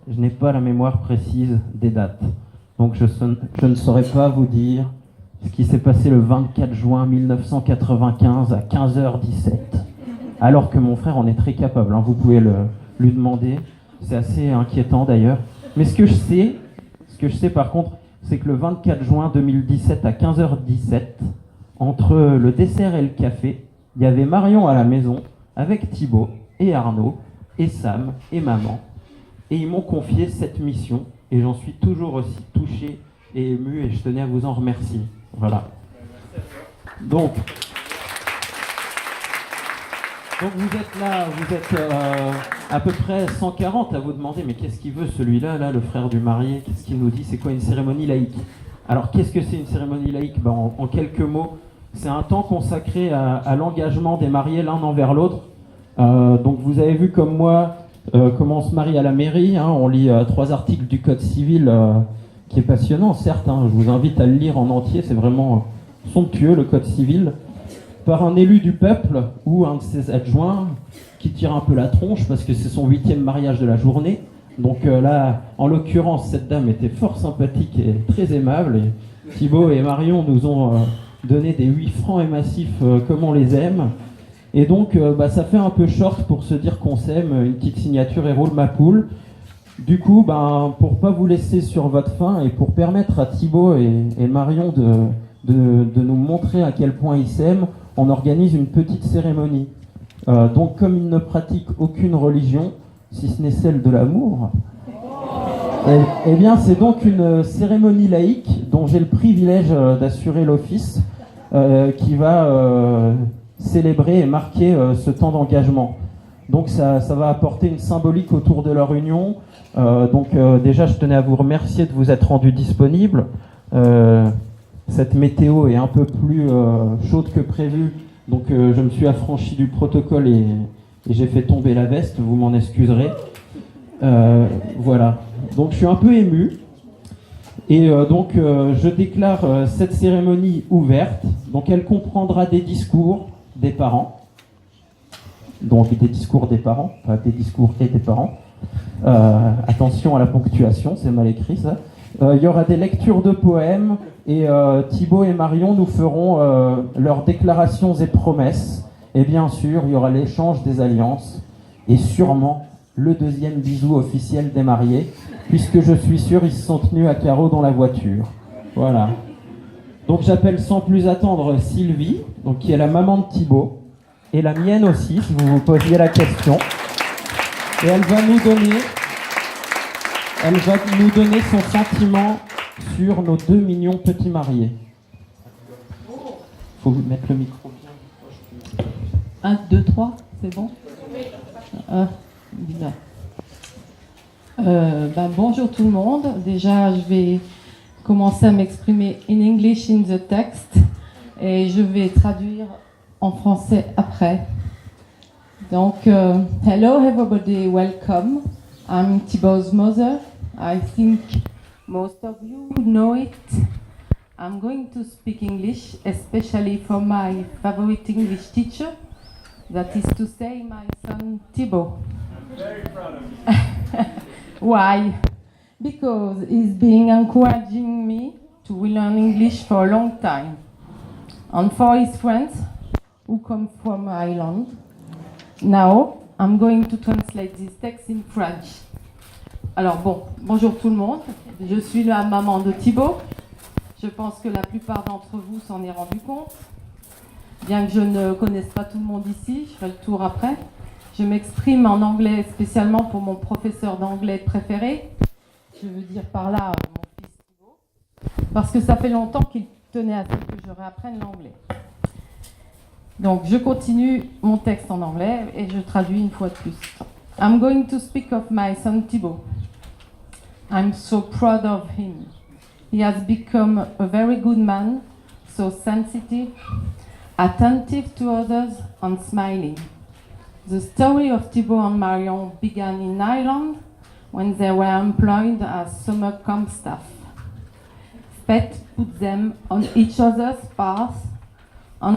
je n'ai pas la mémoire précise des dates. Donc je ne saurais pas vous dire ce qui s'est passé le 24 juin 1995 à 15h17. Alors que mon frère en est très capable, hein. Vous pouvez lui demander. C'est assez inquiétant d'ailleurs. Mais ce que je sais par contre, c'est que le 24 juin 2017 à 15h17, entre le dessert et le café, il y avait Marion à la maison avec Thibaut et Arnaud et Sam et maman. Et ils m'ont confié cette mission et j'en suis toujours aussi touché et ému et je tenais à vous en remercier. Voilà. Donc vous êtes là, vous êtes à peu près 140 à vous demander mais qu'est-ce qu'il veut celui-là, là, le frère du marié, qu'est-ce qu'il nous dit, c'est quoi une cérémonie laïque? Alors qu'est-ce que c'est une cérémonie laïque? En quelques mots, c'est un temps consacré à l'engagement des mariés l'un envers l'autre. Donc vous avez vu comme moi comment on se marie à la mairie, hein, on lit 3 articles du Code civil qui est passionnant, certes, hein, je vous invite à le lire en entier, c'est vraiment somptueux le Code civil, par un élu du peuple ou un de ses adjoints qui tire un peu la tronche parce que c'est son 8e mariage de la journée. Donc là, en l'occurrence, cette dame était fort sympathique et très aimable. Et Thibaut et Marion nous ont donné des 8 francs et massifs comme on les aime. Et donc, ça fait un peu short pour se dire qu'on s'aime, une petite signature et roule ma poule. Du coup, pour pas vous laisser sur votre faim et pour permettre à Thibaut et Marion de nous montrer à quel point ils s'aiment, on organise une petite cérémonie. Donc, comme ils ne pratiquent aucune religion, si ce n'est celle de l'amour, eh bien, c'est donc une cérémonie laïque dont j'ai le privilège d'assurer l'office, qui va célébrer et marquer ce temps d'engagement. Donc, ça va apporter une symbolique autour de leur union. Déjà, je tenais à vous remercier de vous être rendu disponible. Cette météo est un peu plus chaude que prévu, donc je me suis affranchi du protocole et j'ai fait tomber la veste, vous m'en excuserez. Voilà, donc je suis un peu ému et je déclare cette cérémonie ouverte. Donc elle comprendra des discours des parents, donc des discours des parents, pas des discours et des parents. Attention à la ponctuation, c'est mal écrit ça. Il y aura des lectures de poèmes et Thibaut et Marion nous feront leurs déclarations et promesses. Et bien sûr, il y aura l'échange des alliances et sûrement le deuxième bisou officiel des mariés, puisque je suis sûr ils se sont tenus à carreau dans la voiture. Voilà. Donc j'appelle sans plus attendre Sylvie, donc qui est la maman de Thibaut, et la mienne aussi, si vous vous posiez la question. Et elle va nous donner son sentiment sur nos 2 millions de petits mariés. Faut vous mettre le micro bien. 1, 2, 3, c'est bon? Bonjour tout le monde. Déjà, je vais commencer à m'exprimer in English in the text et je vais traduire en français après. Donc, hello everybody, welcome. I'm Thibaut's mother. I think most of you know it. I'm going to speak English, especially for my favorite English teacher, that is to say my son Thibaut. I'm very proud of you. Why? Because he's been encouraging me to learn English for a long time. And for his friends who come from Ireland. Now, I'm going to translate this text in French. Alors bonjour tout le monde. Je suis la maman de Thibaut. Je pense que la plupart d'entre vous s'en est rendu compte. Bien que je ne connaisse pas tout le monde ici, je ferai le tour après. Je m'exprime en anglais spécialement pour mon professeur d'anglais préféré. Je veux dire par là mon fils Thibaut. Parce que ça fait longtemps qu'il tenait à ce que je réapprenne l'anglais. Donc je continue mon texte en anglais et je traduis une fois de plus. I'm going to speak of my son Thibaut. I'm so proud of him. He has become a very good man, so sensitive, attentive to others and smiling. The story of Thibaut and Marion began in Ireland when they were employed as summer camp staff. Fate put them on each other's path and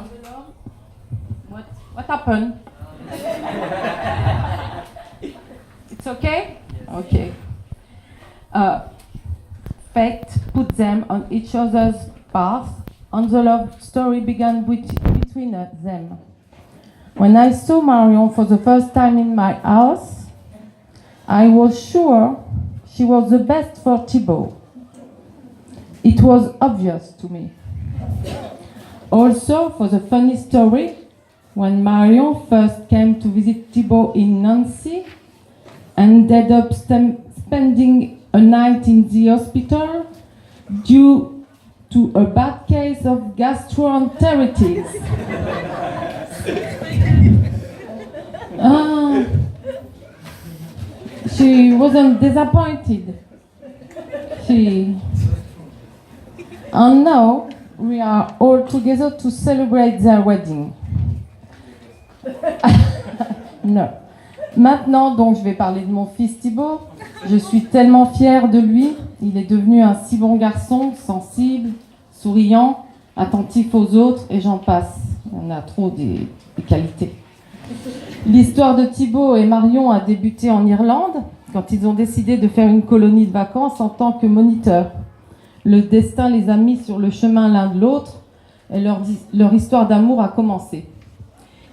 what happened? It's okay? Okay. Fate put them on each other's path, and the love story began between them. When I saw Marion for the first time in my house, I was sure she was the best for Thibaut. It was obvious to me. Also, for the funny story, when Marion first came to visit Thibaut in Nancy, ended up spending a night in the hospital due to a bad case of gastroenteritis. She wasn't disappointed. And now we are all together to celebrate their wedding. Non. Maintenant, donc, je vais parler de mon fils Thibaut. Je suis tellement fière de lui. Il est devenu un si bon garçon, sensible, souriant, attentif aux autres, et j'en passe. On a trop des qualités. L'histoire de Thibaut et Marion a débuté en Irlande, quand ils ont décidé de faire une colonie de vacances en tant que moniteurs. Le destin les a mis sur le chemin l'un de l'autre, et leur histoire d'amour a commencé.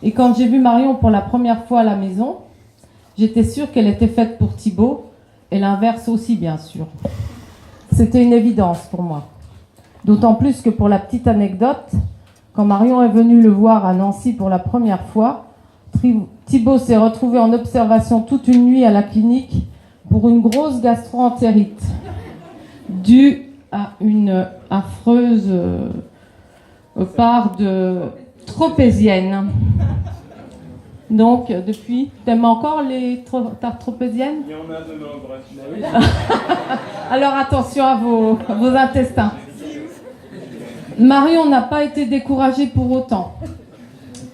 Et quand j'ai vu Marion pour la première fois à la maison, j'étais sûre qu'elle était faite pour Thibaut, et l'inverse aussi, bien sûr. C'était une évidence pour moi. D'autant plus que pour la petite anecdote, quand Marion est venue le voir à Nancy pour la première fois, Thibaut s'est retrouvé en observation toute une nuit à la clinique pour une grosse gastroentérite, due à une affreuse part de tropézienne. Donc, depuis, t'aimes encore les tartes tropéziennes? Il y en a de nombreuses. Alors attention à vos intestins. Marion n'a pas été découragée pour autant.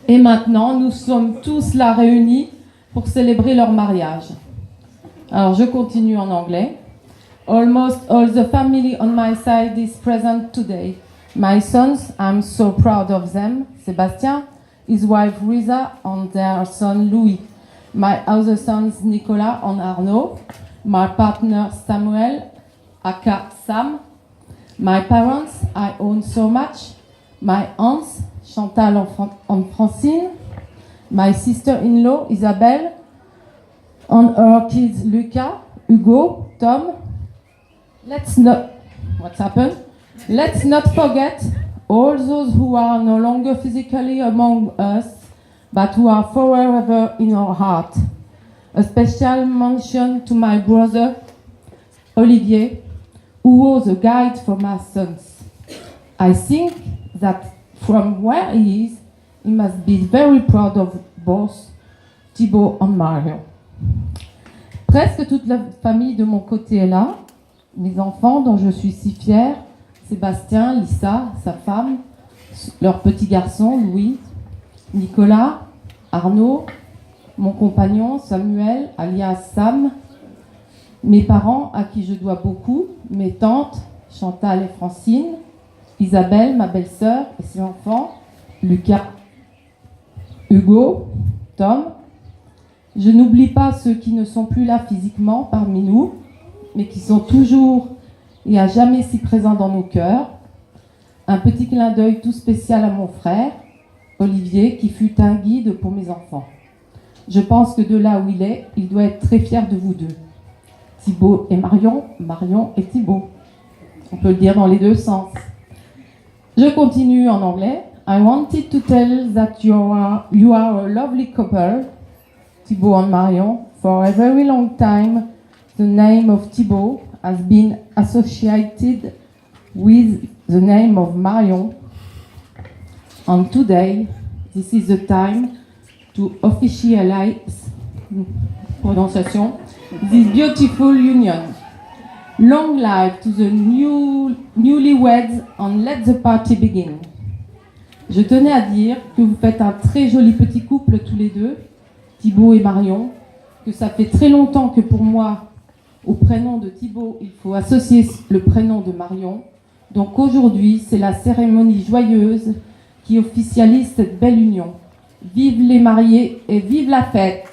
Et maintenant, nous sommes tous là réunis pour célébrer leur mariage. Alors, je continue en anglais. Almost all the family on my side is present today. My sons, I'm so proud of them. Sébastien, his wife Risa, and their son Louis. My other sons Nicolas and Arnaud. My partner Samuel, aka Sam. My parents, I own so much. My aunts, Chantal and Francine. My sister-in-law, Isabelle. And her kids, Luca, Hugo, Tom. Let's not forget all those who are no longer physically among us, but who are forever in our heart. A special mention to my brother, Olivier, who was a guide for my sons. I think that from where he is, he must be very proud of both Thibaut and Marion. Presque toute la famille de mon côté est là. Mes enfants, dont je suis si fière, Sébastien, Lisa, sa femme, leur petit garçon, Louis, Nicolas, Arnaud, mon compagnon, Samuel, alias Sam, mes parents, à qui je dois beaucoup, mes tantes, Chantal et Francine, Isabelle, ma belle-sœur, et ses enfants, Lucas, Hugo, Tom. Je n'oublie pas ceux qui ne sont plus là physiquement parmi nous, mais qui sont toujours et à jamais si présents dans nos cœurs. Un petit clin d'œil tout spécial à mon frère, Olivier, qui fut un guide pour mes enfants. Je pense que de là où il est, il doit être très fier de vous deux. Thibaut et Marion, Marion et Thibaut. On peut le dire dans les deux sens. Je continue en anglais. I wanted to tell that you are a lovely couple, Thibaut and Marion. For a very long time, the name of Thibaut has been associated with the name of Marion. And today, this is the time to officialize pronunciation this beautiful union. Long life to the newlyweds and let the party begin. Je tenais à dire que vous faites un très joli petit couple tous les deux, Thibaut et Marion, que ça fait très longtemps que pour moi, au prénom de Thibaut, il faut associer le prénom de Marion. Donc aujourd'hui, c'est la cérémonie joyeuse qui officialise cette belle union. Vive les mariés et vive la fête!